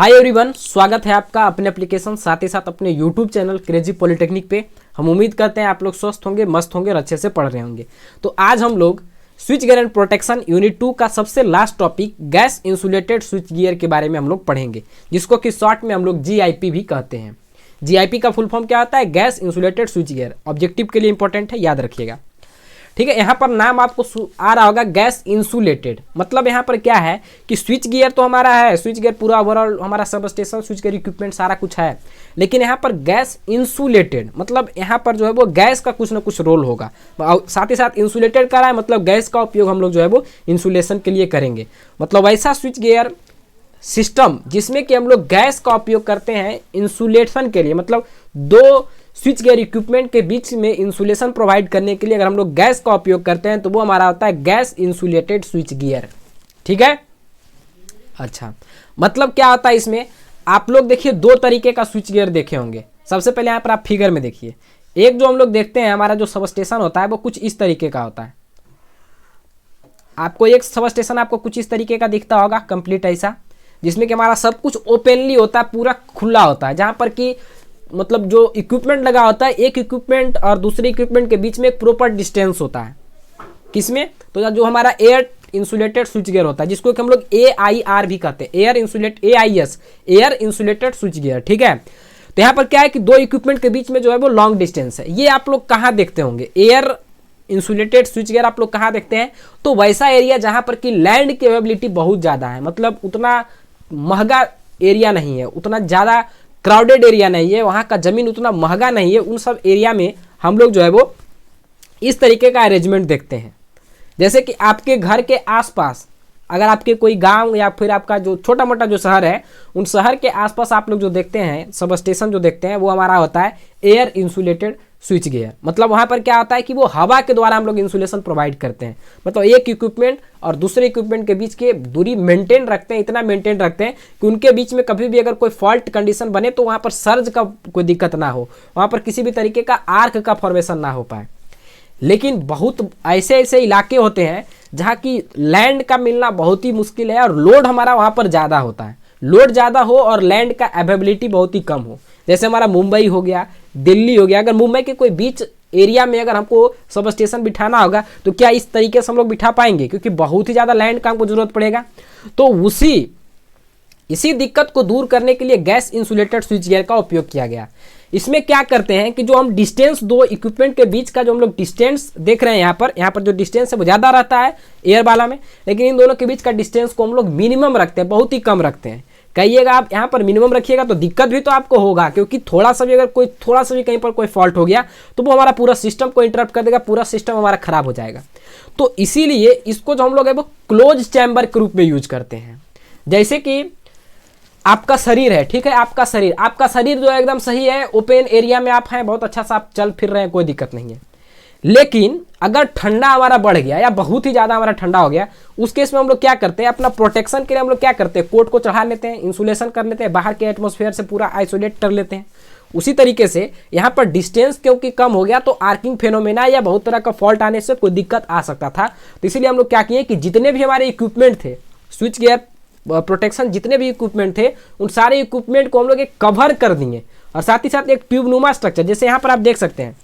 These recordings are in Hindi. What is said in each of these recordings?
हाय एवरीवन, स्वागत है आपका अपने एप्लीकेशन साथ ही साथ अपने यूट्यूब चैनल क्रेजी पॉलिटेक्निक पे। हम उम्मीद करते हैं आप लोग स्वस्थ होंगे, मस्त होंगे और अच्छे से पढ़ रहे होंगे। तो आज हम लोग switch gear and protection unit 2 का सबसे last topic gas insulated switch gear के बारे में हम लोग पढ़ेंगे, जिसको कि शॉर्ट में हम लोग GIP भी कहते हैं। GIP का फुल फॉर्म क्या होता है? Gas insulated switch gear. Objective के लिए इंपॉर्टेंट है, याद रखिएगा। ठीक है, यहाँ पर नाम आपको आ रहा होगा गैस इंसुलेटेड। मतलब यहाँ पर क्या है कि स्विच गियर तो हमारा है, स्विच गियर पूरा ओवरऑल हमारा sub station, switch gear equipment सारा कुछ है, लेकिन यहाँ पर गैस इंसुलेटेड मतलब यहाँ पर जो है वो गैस का कुछ ना कुछ रोल होगा। साथ ही साथ इंसुलेटेड करा है, मतलब गैस का उपयोग हम लोग जो है वो इंसुलेशन के लिए करेंगे। मतलब ऐसा स्विच गियर सिस्टम जिसमें कि हम लोग गैस का उपयोग करते हैं इंसुलेशन के लिए। मतलब दो स्विच गियर इक्विपमेंट के बीच में इंसुलेशन प्रोवाइड करने के लिए अगर हम लोग गैस का उपयोग करते हैं तो वो हमारा होता है गैस इंसुलेटेड स्विच गियर। ठीक है, अच्छा मतलब क्या होता है इसमें? आप लोग देखिए दो तरीके का स्विच गियर देखे होंगे। सबसे पहले यहाँ पर आप फिगर में देखिए, एक जो हम लोग देखते हैं हमारा जो सब स्टेशन होता है वो कुछ इस तरीके का होता है। आपको एक सब स्टेशन आपको कुछ इस तरीके का दिखता होगा, कंप्लीट ऐसा, जिसमें कि हमारा सब कुछ ओपनली होता है, पूरा खुला होता है, जहाँ पर कि मतलब जो इक्विपमेंट लगा होता है, एक इक्विपमेंट और दूसरे इक्विपमेंट के बीच में एक प्रॉपर डिस्टेंस होता है। किसमें? तो जो हमारा एयर इंसुलेटेड स्विच गियर होता है, जिसको कि हम लोग AIR भी कहते हैं, एयर इंसुलेटेड स्विच गियर। ठीक है, तो यहाँ पर क्या है कि दो इक्विपमेंट के बीच में जो है वो लॉन्ग डिस्टेंस है। ये आप लोग कहाँ देखते होंगे? एयर इंसुलेटेड स्विच गियर आप लोग कहाँ देखते हैं? तो वैसा एरिया जहाँ पर कि लैंड की अवेलेबिलिटी बहुत ज़्यादा है, मतलब उतना महंगा एरिया नहीं है, उतना ज़्यादा क्राउडेड एरिया नहीं है, वहाँ का ज़मीन उतना महंगा नहीं है। उन सब एरिया में हम लोग जो है वो इस तरीके का अरेंजमेंट देखते हैं। जैसे कि आपके घर के आसपास अगर आपके कोई गांव या फिर आपका जो छोटा मोटा जो शहर है, उन शहर के आसपास आप लोग जो देखते हैं, सब स्टेशन जो देखते हैं, वो हमारा होता है एयर इंसुलेटेड स्विच गियर। मतलब वहाँ पर क्या होता है कि वो हवा के द्वारा हम लोग इंसुलेशन प्रोवाइड करते हैं। मतलब एक इक्विपमेंट और दूसरे इक्विपमेंट के बीच की दूरी मेंटेन रखते हैं, इतना मेंटेन रखते हैं कि उनके बीच में कभी भी अगर कोई फॉल्ट कंडीशन बने तो वहाँ पर सर्ज का कोई दिक्कत ना हो, वहाँ पर किसी भी तरीके का आर्क का फॉर्मेशन ना हो पाए। लेकिन बहुत ऐसे ऐसे इलाके होते हैं जहाँ की लैंड का मिलना बहुत ही मुश्किल है और लोड हमारा वहाँ पर ज़्यादा होता है। लोड ज़्यादा हो और लैंड का अवेलेबिलिटी बहुत ही कम हो, जैसे हमारा मुंबई हो गया, दिल्ली हो गया। अगर मुंबई के कोई बीच एरिया में अगर हमको सब स्टेशन बिठाना होगा तो क्या इस तरीके से हम लोग बिठा पाएंगे? क्योंकि बहुत ही ज़्यादा लैंड का हमको जरूरत पड़ेगा। तो इसी दिक्कत को दूर करने के लिए गैस इंसुलेटेड स्विच गियर का उपयोग किया गया। इसमें क्या करते हैं कि जो हम डिस्टेंस दो इक्विपमेंट के बीच का जो हम लोग डिस्टेंस देख रहे हैं, यहाँ पर जो डिस्टेंस है वो ज़्यादा रहता है एयर वाला में, लेकिन इन दोनों के बीच का डिस्टेंस को हम लोग मिनिमम रखते हैं, बहुत ही कम रखते हैं। कहिएगा आप यहाँ पर मिनिमम रखिएगा तो दिक्कत भी तो आपको होगा, क्योंकि थोड़ा सा भी कहीं पर कोई फॉल्ट हो गया तो वो हमारा पूरा सिस्टम को इंटरप्ट कर देगा, पूरा सिस्टम हमारा खराब हो जाएगा। तो इसीलिए इसको जो हम लोग है वो क्लोज चैम्बर के रूप में यूज करते हैं। जैसे कि आपका शरीर है, ठीक है, आपका शरीर जो है एकदम सही है, ओपन एरिया में आप हैं, बहुत अच्छा सा आप चल फिर रहे हैं, कोई दिक्कत नहीं है। लेकिन अगर ठंडा हमारा बढ़ गया या बहुत ही ज़्यादा हमारा ठंडा हो गया, उस केस में हम लोग क्या करते हैं? अपना प्रोटेक्शन के लिए हम लोग क्या करते हैं? कोट को चढ़ा लेते हैं, इंसुलेशन कर लेते हैं, बाहर के एटमॉस्फेयर से पूरा आइसोलेट कर लेते हैं। उसी तरीके से यहाँ पर डिस्टेंस क्योंकि कम हो गया तो आर्किंग फेनोमेना या बहुत तरह का फॉल्ट आने से कोई दिक्कत आ सकता था। तो इसीलिए हम लोग क्या किए कि जितने भी हमारे इक्विपमेंट थे, स्विच गियर प्रोटेक्शन जितने भी इक्विपमेंट थे, उन सारे इक्विपमेंट को हम लोग एक कवर कर दिए और साथ ही साथ एक ट्यूबनुमा स्ट्रक्चर, जैसे यहाँ पर आप देख सकते हैं,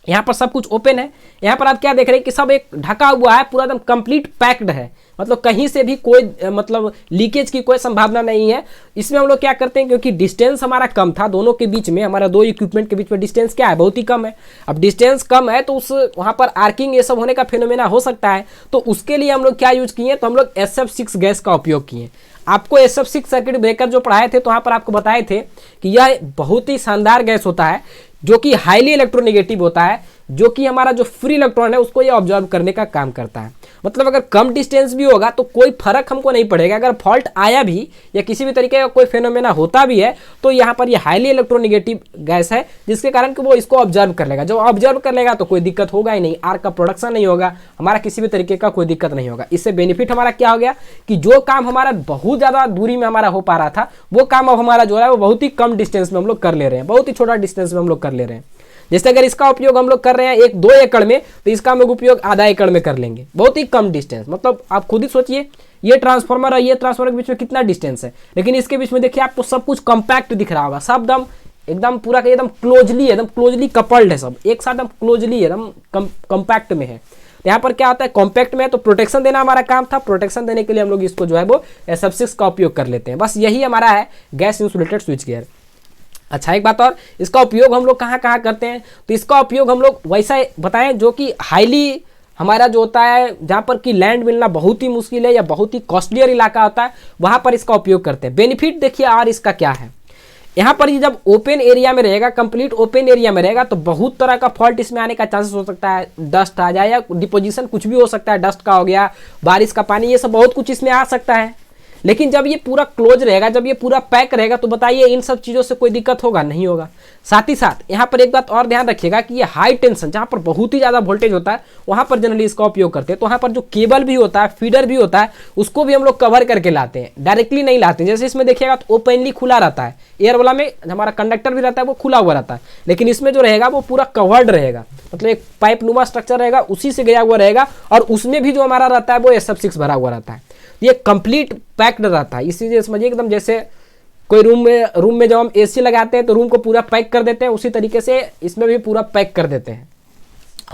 यहाँ पर सब कुछ ओपन है। यहाँ पर आप क्या देख रहे हैं कि सब एक ढका हुआ है, पूरा एकदम कंप्लीट पैक्ड है, मतलब कहीं से भी कोई मतलब लीकेज की कोई संभावना नहीं है। इसमें हम लोग क्या करते हैं, क्योंकि डिस्टेंस हमारा कम था दोनों के बीच में, हमारा दो इक्विपमेंट के बीच में डिस्टेंस क्या है? बहुत ही कम है। अब डिस्टेंस कम है तो वहाँ पर आर्किंग ये सब होने का फिनोमेना हो सकता है। तो उसके लिए हम लोग क्या यूज किए? तो हम लोग SF6 गैस का उपयोग किए। आपको SF6 सर्किट ब्रेकर जो पढ़ाए थे तो वहाँ पर आपको बताए थे कि यह बहुत ही शानदार गैस होता है, जो कि हाईली इलेक्ट्रोनेगेटिव होता है, जो कि हमारा जो फ्री इलेक्ट्रॉन है उसको ये ऑब्जर्व करने का काम करता है। मतलब अगर कम डिस्टेंस भी होगा तो कोई फर्क हमको नहीं पड़ेगा। अगर फॉल्ट आया भी या किसी भी तरीके का कोई फेनोमेना होता भी है तो यहाँ पर ये हाईली इलेक्ट्रोनेगेटिव गैस है, जिसके कारण कि वो इसको ऑब्जर्व कर लेगा। जब ऑब्जर्व कर लेगा तो कोई दिक्कत होगा ही नहीं, आर्क का प्रोडक्शन नहीं होगा, हमारा किसी भी तरीके का कोई दिक्कत नहीं होगा। इससे बेनिफिट हमारा क्या हो गया कि जो काम हमारा बहुत ज़्यादा दूरी में हमारा हो पा रहा था, वो काम अब हमारा जो है वो बहुत ही कम डिस्टेंस में हम लोग कर ले रहे हैं, बहुत ही छोटा डिस्टेंस में हम लोग कर ले रहे हैं। जैसे अगर इसका उपयोग हम लोग कर रहे हैं 1-2 एकड़ में, तो इसका हम लोग उपयोग आधा एकड़ में कर लेंगे, बहुत ही कम डिस्टेंस। मतलब आप खुद ही सोचिए, ये ट्रांसफार्मर और ये ट्रांसफार्मर के बीच में कितना डिस्टेंस है, लेकिन इसके बीच में देखिए आपको सब कुछ कॉम्पैक्ट दिख रहा होगा, सब एकदम पूरा का एकदम क्लोजली कपल्ड है, सब एक साथ एकदम क्लोजली एकदम कॉम्पैक्ट में है। यहाँ पर क्या होता है, कॉम्पैक्ट में है तो प्रोटेक्शन देना हमारा काम था, प्रोटेक्शन देने के लिए हम लोग इसको जो है वो SF6 का उपयोग कर लेते हैं। बस यही हमारा है गैस इंसुलेटेड स्विच गियर। अच्छा, एक बात और, इसका उपयोग हम लोग कहाँ कहाँ करते हैं, तो इसका उपयोग हम लोग वैसा बताएं जो कि हाईली हमारा जो होता है, जहाँ पर कि लैंड मिलना बहुत ही मुश्किल है या बहुत ही कॉस्टलियर इलाका होता है, वहाँ पर इसका उपयोग करते हैं। बेनिफिट देखिए और इसका क्या है, यहाँ पर ये जब ओपन एरिया में रहेगा, कंप्लीट ओपन एरिया में रहेगा, तो बहुत तरह का फॉल्ट इसमें आने का चांसेस हो सकता है। डस्ट आ जाए या डिपोजिशन कुछ भी हो सकता है, डस्ट का हो गया, बारिश का पानी, ये सब बहुत कुछ इसमें आ सकता है। लेकिन जब ये पूरा क्लोज रहेगा, जब ये पूरा पैक रहेगा, तो बताइए इन सब चीज़ों से कोई दिक्कत होगा? नहीं होगा। साथ ही साथ यहाँ पर एक बात और ध्यान रखिएगा कि ये हाई टेंशन, जहाँ पर बहुत ही ज़्यादा वोल्टेज होता है, वहाँ पर जनरली इसका उपयोग करते हैं। तो वहाँ पर जो केबल भी होता है, फीडर भी होता है, उसको भी हम लोग कवर करके लाते हैं, डायरेक्टली नहीं लाते हैं। जैसे इसमें देखिएगा तो ओपनली खुला रहता है, एयर वाला में हमारा कंडक्टर भी रहता है वो खुला हुआ रहता है, लेकिन इसमें जो रहेगा वो पूरा कवर्ड रहेगा, मतलब एक पाइप नुमा स्ट्रक्चर रहेगा, उसी से गया हुआ रहेगा, और उसमें भी जो हमारा रहता है वो SF6 भरा हुआ रहता है। ये कंप्लीट पैक्ड रहता है, इसीलिए समझिए एकदम जैसे कोई रूम में जब हम AC लगाते हैं तो रूम को पूरा पैक कर देते हैं, उसी तरीके से इसमें भी पूरा पैक कर देते हैं।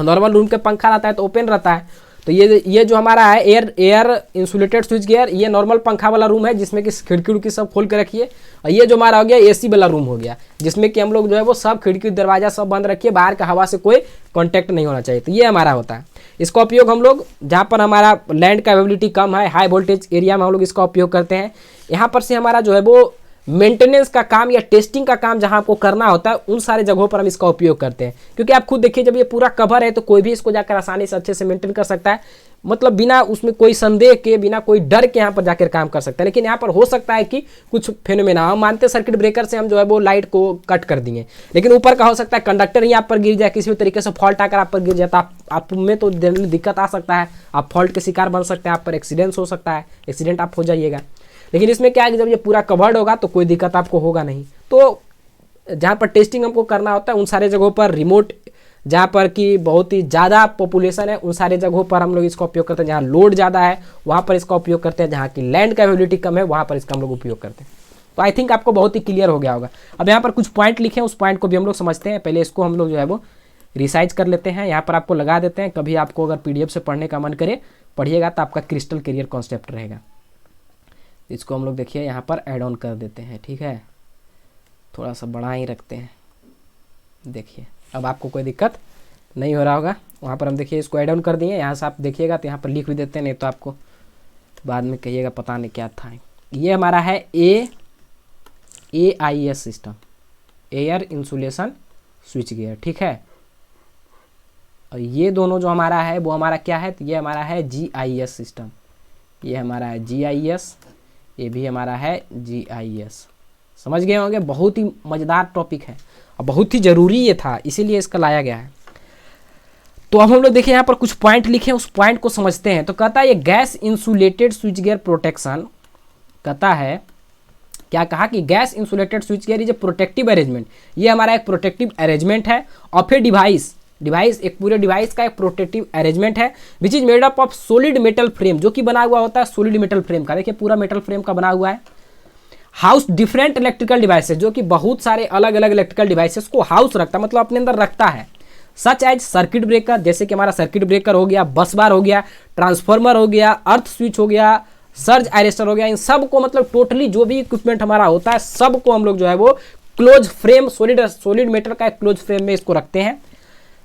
नॉर्मल रूम के पंखा रहता है तो ओपन रहता है, तो ये जो हमारा है एयर इंसुलेटेड स्विच गियर, ये नॉर्मल पंखा वाला रूम है जिसमें कि खिड़की उड़की सब खोल के रखिए। और ये जो हमारा हो गया AC वाला रूम हो गया, जिसमें कि हम लोग जो है वो सब खिड़की दरवाजा सब बंद रखिए, बाहर का हवा से कोई कॉन्टैक्ट नहीं होना चाहिए। तो ये हमारा होता है। इसका उपयोग हम लोग जहाँ पर हमारा लैंड का अवेलेबिलिटी कम है, हाई वोल्टेज एरिया में हम लोग इसका उपयोग करते हैं। यहाँ पर से हमारा जो है वो मेंटेनेंस का काम या टेस्टिंग का काम जहाँ आपको करना होता है, उन सारे जगहों पर हम इसका उपयोग करते हैं। क्योंकि आप खुद देखिए, जब ये पूरा कवर है तो कोई भी इसको जाकर आसानी से अच्छे से मेंटेन कर सकता है, मतलब बिना उसमें कोई संदेह के, बिना कोई डर के यहाँ पर जाकर काम कर सकता है। लेकिन यहाँ पर हो सकता है कि कुछ फेनोमेना, हम मानते हैं सर्किट ब्रेकर से हम जो है वो लाइट को कट कर दिए, लेकिन ऊपर का हो सकता है कंडक्टर ही आप पर गिर जाए, किसी भी तरीके से फॉल्ट आकर आप पर गिर जाता, आप में तो जनरली दिक्कत आ सकता है, आप फॉल्ट के शिकार बन सकते हैं, आप पर एक्सीडेंट हो सकता है, एक्सीडेंट आप हो जाइएगा। लेकिन इसमें क्या है कि जब ये पूरा कवर्ड होगा तो कोई दिक्कत आपको होगा नहीं। तो जहाँ पर टेस्टिंग हमको करना होता है, उन सारे जगहों पर, रिमोट जहाँ पर कि बहुत ही ज़्यादा पॉपुलेशन है, उन सारे जगहों पर हम लोग इसका उपयोग करते हैं। जहाँ लोड ज़्यादा है वहाँ पर इसका उपयोग करते हैं, जहाँ की लैंड का अवेलेबिलिटी कम है वहाँ पर इसका हम लोग उपयोग करते हैं। तो आई थिंक आपको बहुत ही क्लियर हो गया होगा। अब यहाँ पर कुछ पॉइंट लिखे हैं, उस पॉइंट को भी हम लोग समझते हैं। पहले इसको हम लोग जो है वो रिसाइज कर लेते हैं, यहाँ पर आपको लगा देते हैं। कभी आपको अगर PDF से पढ़ने का मन करे, पढ़िएगा तो आपका क्रिस्टल क्लियर कॉन्सेप्ट रहेगा। इसको हम लोग देखिए यहाँ पर ऐड ऑन कर देते हैं, ठीक है, थोड़ा सा बड़ा ही रखते हैं। देखिए अब आपको कोई दिक्कत नहीं हो रहा होगा। वहाँ पर हम देखिए इसको ऐड ऑन कर दिए, यहाँ से आप देखिएगा तो यहाँ पर लिख भी देते हैं, नहीं तो आपको बाद में कहिएगा पता नहीं क्या था। ये हमारा है AIS system, air insulation switchgear, ठीक है। और ये दोनों जो हमारा है वो हमारा क्या है, तो ये हमारा है GIS सिस्टम, ये हमारा है GIS, ये भी हमारा है GIS। समझ गए होंगे, बहुत ही मज़ेदार टॉपिक है और बहुत ही ज़रूरी ये था, इसीलिए इसका लाया गया है। तो अब हम लोग देखिए यहाँ पर कुछ पॉइंट लिखे हैं, उस पॉइंट को समझते हैं। तो कहता है ये gas insulated switch gear protection, कहता है क्या कहा कि gas insulated switch gear is a protective arrangement. ये हमारा एक प्रोटेक्टिव अरेंजमेंट है ऑफ ए डिवाइस, एक पूरे डिवाइस का एक प्रोटेक्टिव अरेंजमेंट है, which is made up of solid metal frame, जो कि बना हुआ होता है सॉलिड मेटल फ्रेम का। देखिए पूरा मेटल फ्रेम का बना हुआ है। हाउस डिफरेंट इलेक्ट्रिकल डिवाइसेस, जो कि बहुत सारे अलग अलग इलेक्ट्रिकल डिवाइसेस को हाउस रखता है, मतलब अपने अंदर रखता है। सच एज सर्किट ब्रेकर, जैसे कि हमारा सर्किट ब्रेकर हो गया, बस बार हो गया, ट्रांसफार्मर हो गया, अर्थ स्विच हो गया, सर्ज अरेस्टर हो गया, इन सब को मतलब टोटली जो भी इक्विपमेंट हमारा होता है सब को हम लोग जो है वो क्लोज फ्रेम, सॉलिड मेटल का एक क्लोज फ्रेम में इसको रखते हैं।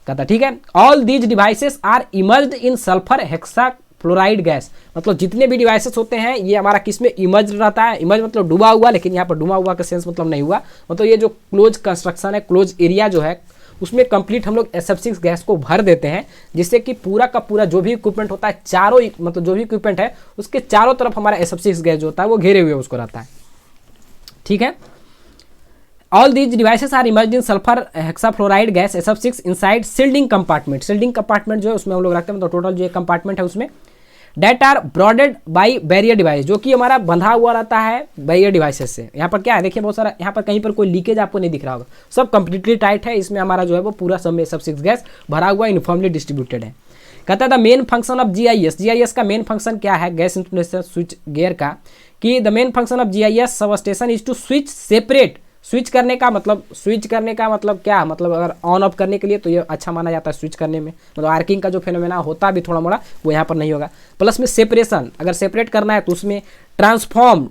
कहता ठीक है, all these devices are immersed in sulphur hexafluoride gas, मतलब जितने भी डिवाइसेस होते हैं ये हमारा किस में इमर्ज रहता है। इमर्ज मतलब डूबा हुआ, लेकिन यहाँ पर डूबा हुआ का सेंस मतलब नहीं हुआ, मतलब ये जो क्लोज कंस्ट्रक्शन है, क्लोज एरिया जो है उसमें कंप्लीट हम लोग SF6 गैस को भर देते हैं, जिससे कि पूरा का पूरा जो भी इक्विपमेंट होता है, चारों मतलब जो भी इक्विपमेंट है उसके चारों तरफ हमारा SF6 गैस जो होता है वो घेरे हुए उसको रहता है, ठीक है। All these devices are immersed in sulphur hexafluoride gas SF6 inside sealing compartment. Sealing compartment जो है उसमें हम लोग रखते हैं, मतलब टोटल जो कंपार्टमेंट है उसमें that are bordered by barrier device, जो कि हमारा बंधा हुआ रहता है बैरियर डिवाइसेस से। यहाँ पर क्या है देखिए, बहुत सारा यहाँ पर कहीं पर कोई लीकेज आपको नहीं दिख रहा होगा, सब कंप्लीटली टाइट है। इसमें हमारा जो है वो पूरा सब में सब 6 गैस भरा हुआ यूनिफॉर्मली डिस्ट्रीब्यूटेड है। कहता है the main function of GIS, GIS का मेन फंक्शन क्या है गैस इंसुलेटर स्विच गियर का, कि the main function of GIS substation is to switch separate. Switch करने का मतलब क्या, मतलब अगर ऑन ऑफ करने के लिए तो ये अच्छा माना जाता है स्विच करने में, मतलब आर्किंग का जो फिनोमेना होता है भी थोड़ा मोड़ा वो यहाँ पर नहीं होगा। प्लस में सेपरेशन, अगर सेपरेट करना है तो उसमें ट्रांसफॉर्म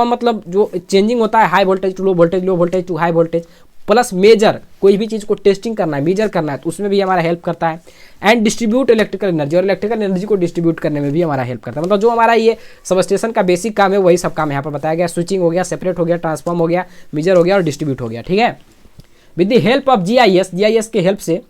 मतलब जो चेंजिंग होता है high voltage to low voltage, low voltage to high voltage. Plus major, कोई भी चीज़ को टेस्टिंग करना है, मेजर करना है तो उसमें भी हमारा हेल्प करता है। एंड डिस्ट्रीब्यूट इलेक्ट्रिकल एनर्जी, और इलेक्ट्रिकल एनर्जी को डिस्ट्रीब्यूट करने में भी हमारा हेल्प करता है। मतलब जो हमारा ये सब स्टेशन का बेसिक काम है वही सब काम यहाँ पर बताया गया। स्विचिंग हो गया, सेपरेट हो गया, ट्रांसफॉर्म हो गया, मेजर हो गया और डिस्ट्रीब्यूट हो गया। ठीक है, with the help of GIS के हेल्प से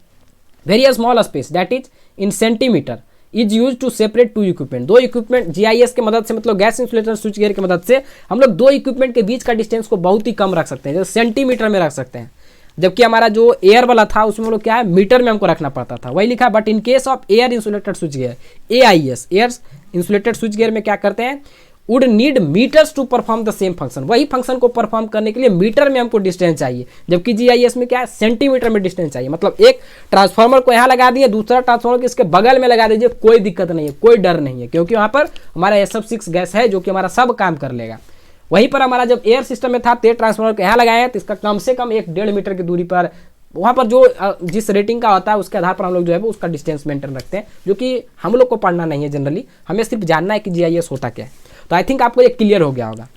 very small space that is in centimeter is use to separate two equipment. दो इक्विपमेंट जीआईएस के मदद से, मतलब गैस इंसुलेटर स्विच गियर की मदद से हम लोग दो इक्विपमेंट के बीच का डिस्टेंस को बहुत ही कम रख सकते हैं, जैसे सेंटीमीटर में रख सकते हैं। जबकि हमारा जो एयर वाला था उसमें हम लोग क्या है मीटर में हमको रखना पड़ता था, वही लिखा। But in case of air insulated switch gear, AIS air insulated switch gear में क्या करते हैं, would need meters to perform the same function. वही फंक्शन को परफॉर्म करने के लिए मीटर में हमको डिस्टेंस चाहिए, जबकि जीआईएस में क्या है सेंटीमीटर में डिस्टेंस चाहिए। मतलब एक ट्रांसफार्मर को यहाँ लगा दिए, दूसरा ट्रांसफार्मर को इसके बगल में लगा दीजिए, कोई दिक्कत नहीं है, कोई डर नहीं है, क्योंकि वहाँ पर हमारा SF6 गैस है जो कि हमारा सब काम कर लेगा। वहीं पर हमारा जब एयर सिस्टम में था, तेज ट्रांसफार्मर को यहाँ लगाए हैं तो इसका कम से कम 1-1.5 मीटर की दूरी पर वहाँ पर जो जिस रेटिंग का होता है उसके आधार पर हम लोग जो है वो उसका डिस्टेंस मेंटेन रखते हैं, जो कि हम लोग को पढ़ना नहीं है जनरली, हमें सिर्फ जानना है कि जीआईएस होता क्या है। तो आई थिंक आपको ये क्लियर हो गया होगा।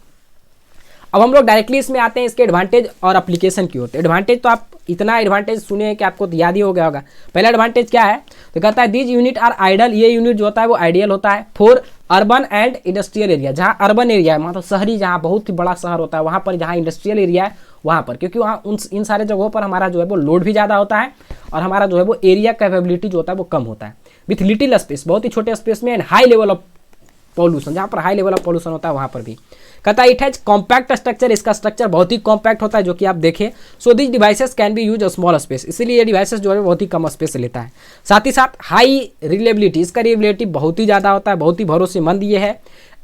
अब हम लोग डायरेक्टली इसमें आते हैं इसके एडवांटेज और एप्लीकेशन की ओर। एडवांटेज तो आप इतना एडवांटेज सुने हैं कि आपको तो याद ही हो गया होगा। पहला एडवांटेज क्या है, तो कहता है दीज यूनिट आर आइडल, ये यूनिट जो होता है वो आइडियल होता है for urban and industrial area. जहाँ अर्बन एरिया है, मतलब शहरी, जहाँ बहुत ही बड़ा शहर होता है वहाँ पर, जहाँ इंडस्ट्रियल एरिया है वहाँ पर, क्योंकि वहाँ इन सारे जगहों पर हमारा जो है वो लोड भी ज़्यादा होता है और हमारा जो है वो एरिया कैपेबिलिटी जो होता है वो कम होता है। विथ लिटिल स्पेस, बहुत ही छोटे स्पेस में, and high level of pollution, जहाँ पर हाई लेवल ऑफ पॉल्यूशन होता है वहाँ पर भी। कहता है इट हैज कॉम्पैक्ट स्ट्रक्चर, इसका स्ट्रक्चर बहुत ही कॉम्पैक्ट होता है जो कि आप देखें। So this devices can be use a small space, इसीलिए ये डिवाइसेस जो है बहुत ही कम स्पेस लेता है। साथ ही साथ हाई रिलेबिलिटी, इसका रिलेबिलिटी बहुत ही ज़्यादा होता है, बहुत ही भरोसेमंद ये है।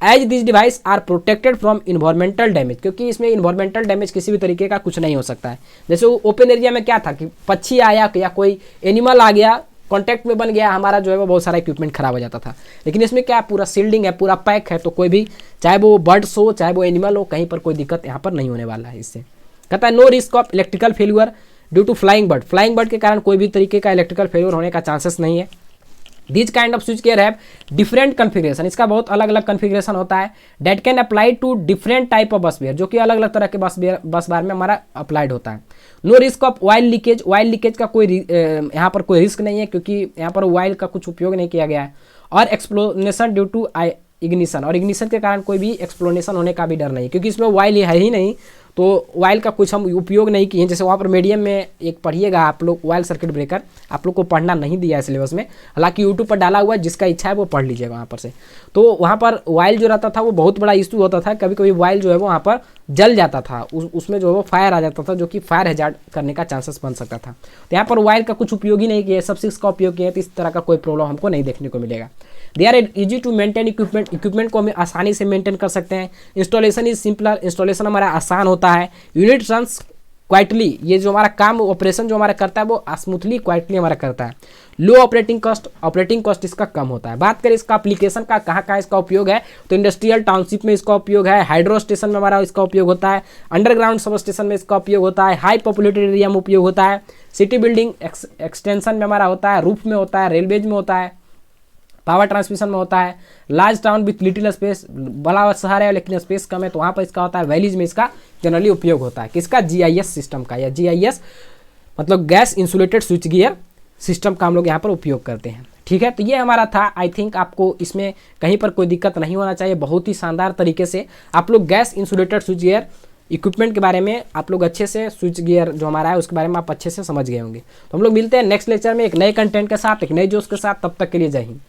As this device are protected from environmental damage, क्योंकि इसमें इन्वायरमेंटल डैमेज किसी भी तरीके का कुछ नहीं हो सकता है। जैसे ओपन एरिया में क्या था कि पक्षी आया या कोई एनिमल आ गया, कॉन्टैक्ट में बन गया, हमारा जो है वो बहुत सारा इक्विपमेंट खराब हो जाता था। लेकिन इसमें क्या पूरा सील्डिंग है, पूरा पैक है, तो कोई भी, चाहे वो बर्ड्स हो चाहे वो एनिमल हो, कहीं पर कोई दिक्कत यहाँ पर नहीं होने वाला है इससे। कहता है no risk of electrical failure due to flying bird, flying bird के कारण कोई भी तरीके का इलेक्ट्रिकल फेल्यूर होने का चांसेस नहीं है। This kind of switch gear have different configuration, इसका बहुत अलग अलग कन्फिग्रेशन होता है। That can apply to different type of bus bar, जो कि अलग अलग तरह के बस बार में हमारा अप्लाइड होता है। No risk of oil leakage, oil leakage का कोई यहाँ पर कोई रिस्क नहीं है, क्योंकि यहाँ पर ऑयल का कुछ उपयोग नहीं किया गया है। और एक्सप्लोनेशन ड्यू टू इग्निशन, और इग्निशन के कारण कोई भी एक्सप्लोनेशन होने का भी डर नहीं, क्योंकि इसमें ऑयल है ही नहीं, तो ऑयल का कुछ हम उपयोग नहीं किए। जैसे वहाँ पर मीडियम में एक पढ़िएगा आप लोग, ऑयल सर्किट ब्रेकर, आप लोग को पढ़ना नहीं दिया है सिलेबस में, हालांकि यूट्यूब पर डाला हुआ है, जिसका इच्छा है वो पढ़ लीजिएगा वहाँ पर से। तो वहाँ पर ऑयल जो रहता था वो बहुत बड़ा इशू होता था, कभी कभी ऑयल जो है वो वहाँ पर जल जाता था, उसमें जो है वो फायर आ जाता था, जो कि फायर हैजार्ड करने का चांसेस बन सकता था। तो यहाँ पर ऑयल का कुछ उपयोग ही नहीं किया, सब6 का उपयोग किया, तो इस तरह का कोई प्रॉब्लम हमको नहीं देखने को मिलेगा। They are easy to maintain equipment, equipment को हम आसानी से मेंटेन कर सकते हैं। इंस्टॉलेशन इज सिंपलर, इंस्टॉलेशन हमारा आसान होता है। यूनिट रन्स क्वाइटली, ये जो हमारा काम ऑपरेशन जो हमारा करता है वो स्मूथली क्वाइटली हमारा करता है। लो ऑपरेटिंग कॉस्ट इसका कम होता है। बात करें इसका एप्लीकेशन का, कहाँ कहाँ इसका उपयोग है, तो इंडस्ट्रियल टाउनशिप में इसका उपयोग है, हाइड्रो स्टेशन में हमारा इसका उपयोग होता है, अंडरग्राउंड सब स्टेशन में इसका उपयोग होता है, हाई पॉपुलेटेड एरिया में उपयोग होता है, सिटी बिल्डिंग एक्सटेंशन में हमारा होता है, रूफ में होता है, रेलवेज में होता है, पावर ट्रांसमिशन में होता है, large town with little space, बड़ा शहर है लेकिन स्पेस कम है तो वहाँ पर इसका होता है, वैलीज में इसका जनरली उपयोग होता है। किसका, जीआईएस सिस्टम का, या जीआईएस मतलब gas insulated switch gear system का हम लोग यहाँ पर उपयोग करते हैं। ठीक है, तो ये हमारा था। आई थिंक आपको इसमें कहीं पर कोई दिक्कत नहीं होना चाहिए। बहुत ही शानदार तरीके से आप लोग gas insulated switch gear equipment के बारे में आप लोग अच्छे से, स्विच गियर जो हमारा है उसके बारे में आप अच्छे से समझ गए होंगे। तो हम लोग मिलते हैं नेक्स्ट लेक्चर में एक नए कंटेंट के साथ, एक नए जोश के साथ। तब तक के लिए जय हिंद।